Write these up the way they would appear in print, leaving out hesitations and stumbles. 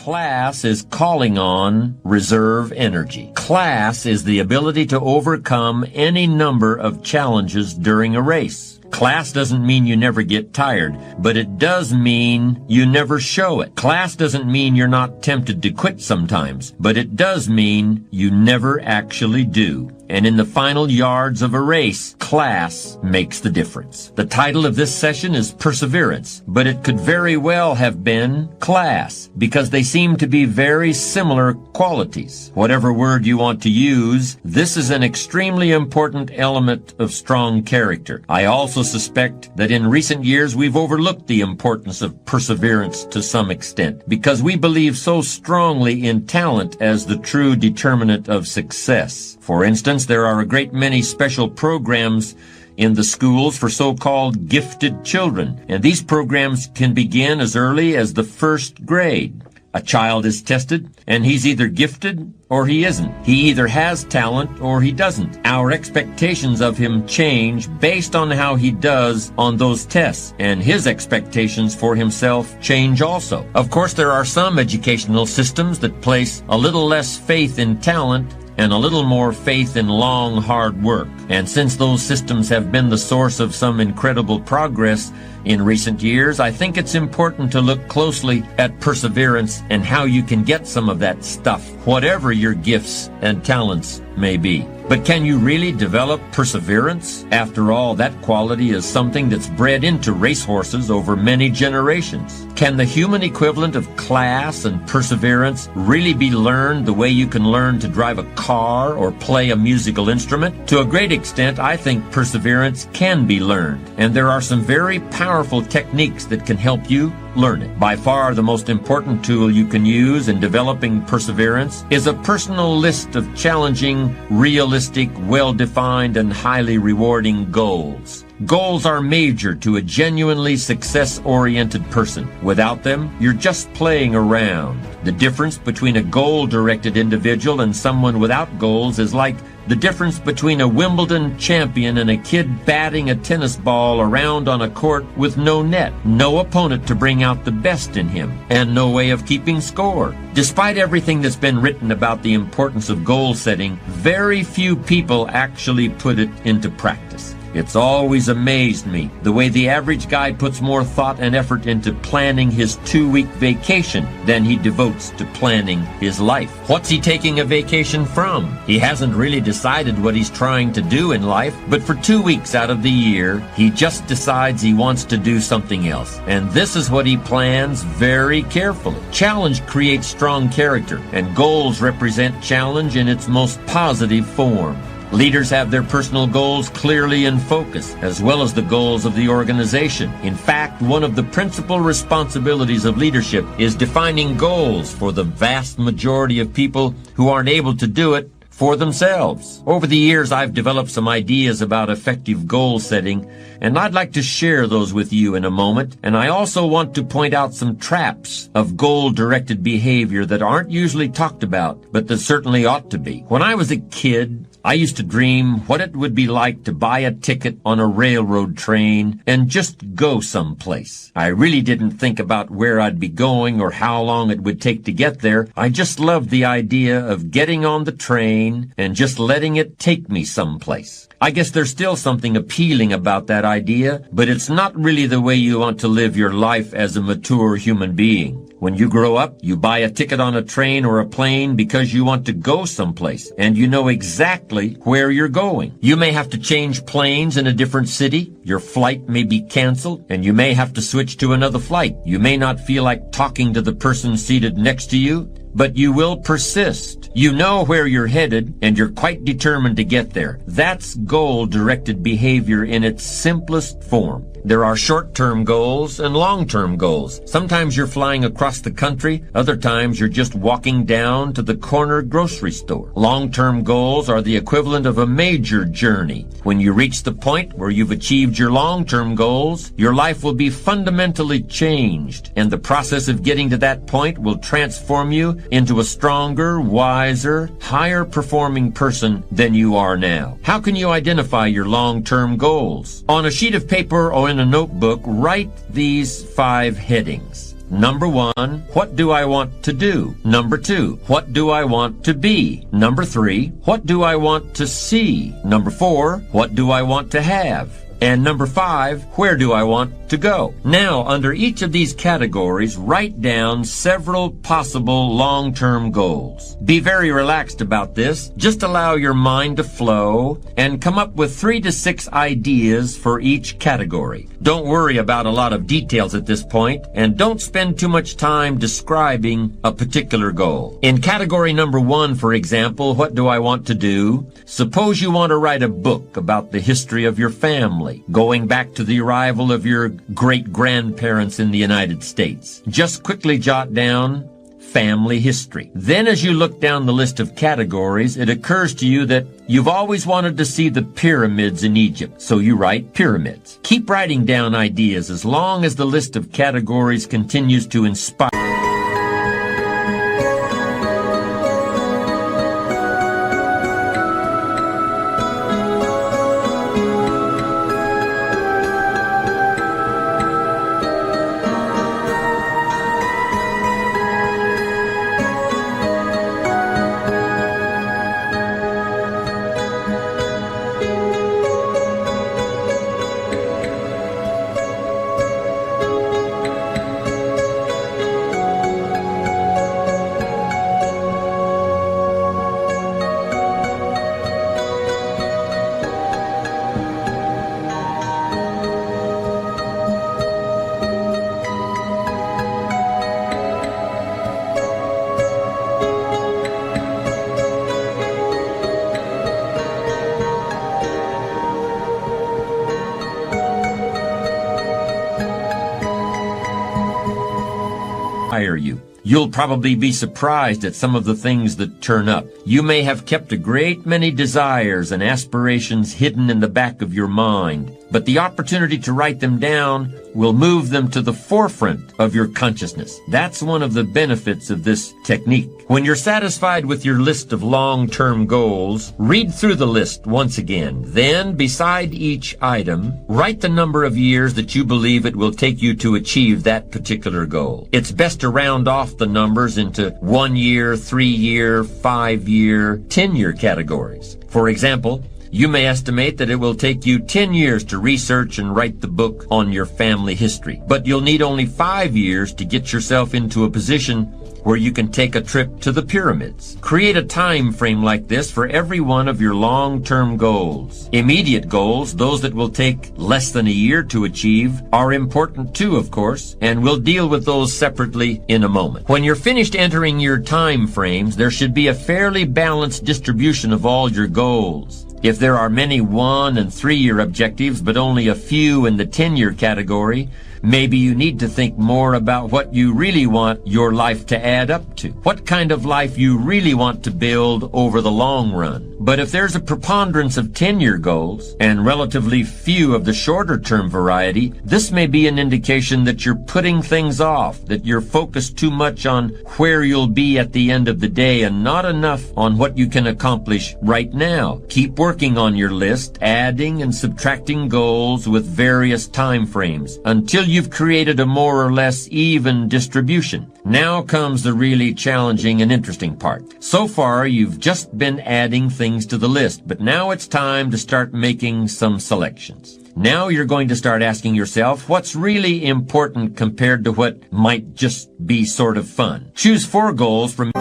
Class is calling on reserve energy. Class is the ability to overcome any number of challenges during a race. Class doesn't mean you never get tired, but it does mean you never show it. Class doesn't mean you're not tempted to quit sometimes, but it does mean you never actually do. And in the final yards of a race, class makes the difference. The title of this session is Perseverance, but it could very well have been Class, because they seem to be very similar qualities. Whatever word you want to use, this is an extremely important element of strong character. I also suspect that in recent years we've overlooked the importance of perseverance to some extent, because we believe so strongly in talent as the true determinant of success. For instance, there are a great many special programs in the schools for so-called gifted children, and these programs can begin as early as the first grade. A child is tested, and he's either gifted or he isn't. He either has talent or he doesn't. Our expectations of him change based on how he does on those tests, and his expectations for himself change also. Of course, there are some educational systems that place a little less faith in talent and a little more faith in long, hard work. And since those systems have been the source of some incredible progress in recent years, I think it's important to look closely at perseverance and how you can get some of that stuff, whatever your gifts and talents may be. But can you really develop perseverance? After all, that quality is something that's bred into racehorses over many generations. Can the human equivalent of class and perseverance really be learned the way you can learn to drive a car or play a musical instrument? To a great extent, I think perseverance can be learned, and there are some very powerful techniques that can help you learn it. By far, the most important tool you can use in developing perseverance is a personal list of challenging, realistic, well-defined, and highly rewarding goals. Goals are major to a genuinely success-oriented person. Without them, you're just playing around. The difference between a goal-directed individual and someone without goals is like the difference between a Wimbledon champion and a kid batting a tennis ball around on a court with no net, no opponent to bring out the best in him, and no way of keeping score. Despite everything that's been written about the importance of goal setting, very few people actually put it into practice. It's always amazed me the way the average guy puts more thought and effort into planning his 2-week vacation than he devotes to planning his life. What's he taking a vacation from? He hasn't really decided what he's trying to do in life, but for 2 weeks out of the year, he just decides he wants to do something else. And this is what he plans very carefully. Challenge creates strong character, and goals represent challenge in its most positive form. Leaders have their personal goals clearly in focus, as well as the goals of the organization. In fact, one of the principal responsibilities of leadership is defining goals for the vast majority of people who aren't able to do it for themselves. Over the years, I've developed some ideas about effective goal setting, and I'd like to share those with you in a moment. And I also want to point out some traps of goal-directed behavior that aren't usually talked about, but that certainly ought to be. When I was a kid, I used to dream what it would be like to buy a ticket on a railroad train and just go someplace. I really didn't think about where I'd be going or how long it would take to get there. I just loved the idea of getting on the train and just letting it take me someplace. I guess there's still something appealing about that idea, but it's not really the way you want to live your life as a mature human being. When you grow up, you buy a ticket on a train or a plane because you want to go someplace, and you know exactly where you're going. You may have to change planes in a different city. Your flight may be canceled, and you may have to switch to another flight. You may not feel like talking to the person seated next to you, but you will persist. You know where you're headed, and you're quite determined to get there. That's goal-directed behavior in its simplest form. There are short-term goals and long-term goals. Sometimes you're flying across the country. Other times you're just walking down to the corner grocery store. Long-term goals are the equivalent of a major journey. When you reach the point where you've achieved your long-term goals, your life will be fundamentally changed, and the process of getting to that point will transform you into a stronger, wiser, higher-performing person than you are now. How can you identify your long-term goals? On a sheet of paper or in a notebook, write these 5 headings. Number 1, what do I want to do? Number 2, what do I want to be? Number 3, what do I want to see? Number 4, what do I want to have? And number 5, where do I want to go? Now, under each of these categories, write down several possible long-term goals. Be very relaxed about this. Just allow your mind to flow and come up with 3 to 6 ideas for each category. Don't worry about a lot of details at this point, and don't spend too much time describing a particular goal. In category number 1, for example, what do I want to do? Suppose you want to write a book about the history of your family, going back to the arrival of your great-grandparents in the United States. Just quickly jot down family history. Then as you look down the list of categories, it occurs to you that you've always wanted to see the pyramids in Egypt, so you write pyramids. Keep writing down ideas as long as the list of categories continues to inspire you. You'll probably be surprised at some of the things that turn up. You may have kept a great many desires and aspirations hidden in the back of your mind, but the opportunity to write them down will move them to the forefront of your consciousness. That's one of the benefits of this technique. When you're satisfied with your list of long-term goals, read through the list once again. Then, beside each item, write the number of years that you believe it will take you to achieve that particular goal. It's best to round off the numbers into 1 year, 3 year, 5 year, 10-year categories. For example, you may estimate that it will take you 10 years to research and write the book on your family history, but you'll need only 5 years to get yourself into a position where you can take a trip to the pyramids. Create a time frame like this for every one of your long-term goals. Immediate goals, those that will take less than a year to achieve, are important too, of course, and we'll deal with those separately in a moment. When you're finished entering your time frames, there should be a fairly balanced distribution of all your goals. If there are many 1- and 3-year objectives, but only a few in the 10-year category, maybe you need to think more about what you really want your life to add up to. What kind of life you really want to build over the long run. But if there's a preponderance of 10-year goals and relatively few of the shorter-term variety, this may be an indication that you're putting things off, that you're focused too much on where you'll be at the end of the day and not enough on what you can accomplish right now. Keep working on your list, adding and subtracting goals with various time frames until you've created a more or less even distribution. Now comes the really challenging and interesting part. So far, you've just been adding things to the list, but now it's time to start making some selections. Now you're going to start asking yourself what's really important compared to what might just be sort of fun. Choose 4 goals from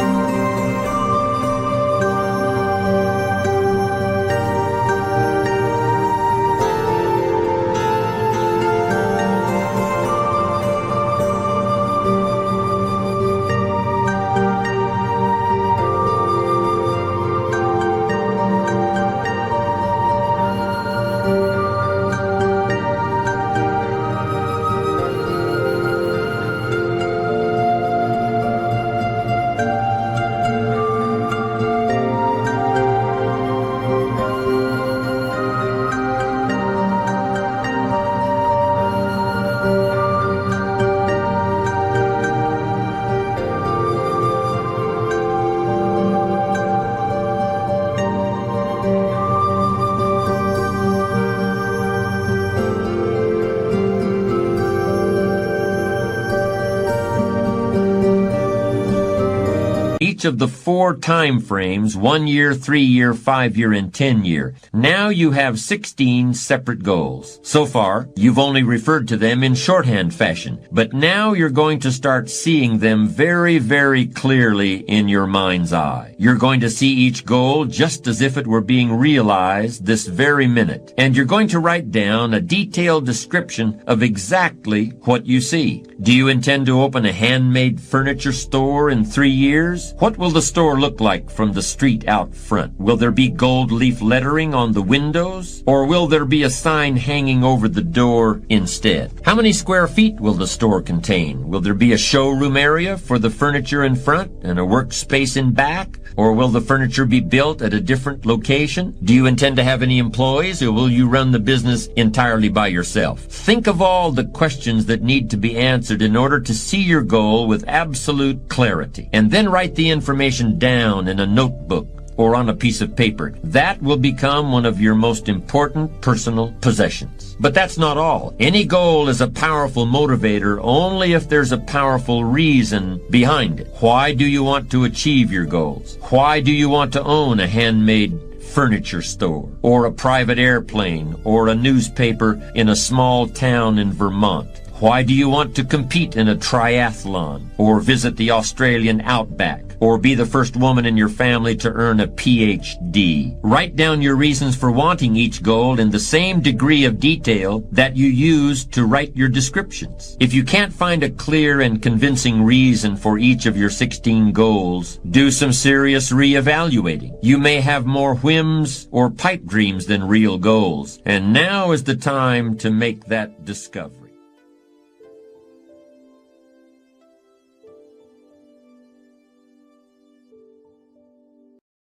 each of the 4 time frames, 1 year, 3 year, 5 year, and 10 year. Now you have 16 separate goals. So far, you've only referred to them in shorthand fashion, but now you're going to start seeing them very, very clearly in your mind's eye. You're going to see each goal just as if it were being realized this very minute, and you're going to write down a detailed description of exactly what you see. Do you intend to open a handmade furniture store in 3 years? What will the store look like from the street out front? Will there be gold leaf lettering on the windows? Or will there be a sign hanging over the door instead? How many square feet will the store contain? Will there be a showroom area for the furniture in front and a workspace in back? Or will the furniture be built at a different location? Do you intend to have any employees, or will you run the business entirely by yourself? Think of all the questions that need to be answered in order to see your goal with absolute clarity. And then write the information down in a notebook or on a piece of paper. That will become one of your most important personal possessions. But that's not all. Any goal is a powerful motivator only if there's a powerful reason behind it. Why do you want to achieve your goals? Why do you want to own a handmade furniture store, or a private airplane, or a newspaper in a small town in Vermont? Why do you want to compete in a triathlon, or visit the Australian outback, or be the first woman in your family to earn a PhD? Write down your reasons for wanting each goal in the same degree of detail that you use to write your descriptions. If you can't find a clear and convincing reason for each of your 16 goals, do some serious reevaluating. You may have more whims or pipe dreams than real goals, and now is the time to make that discovery.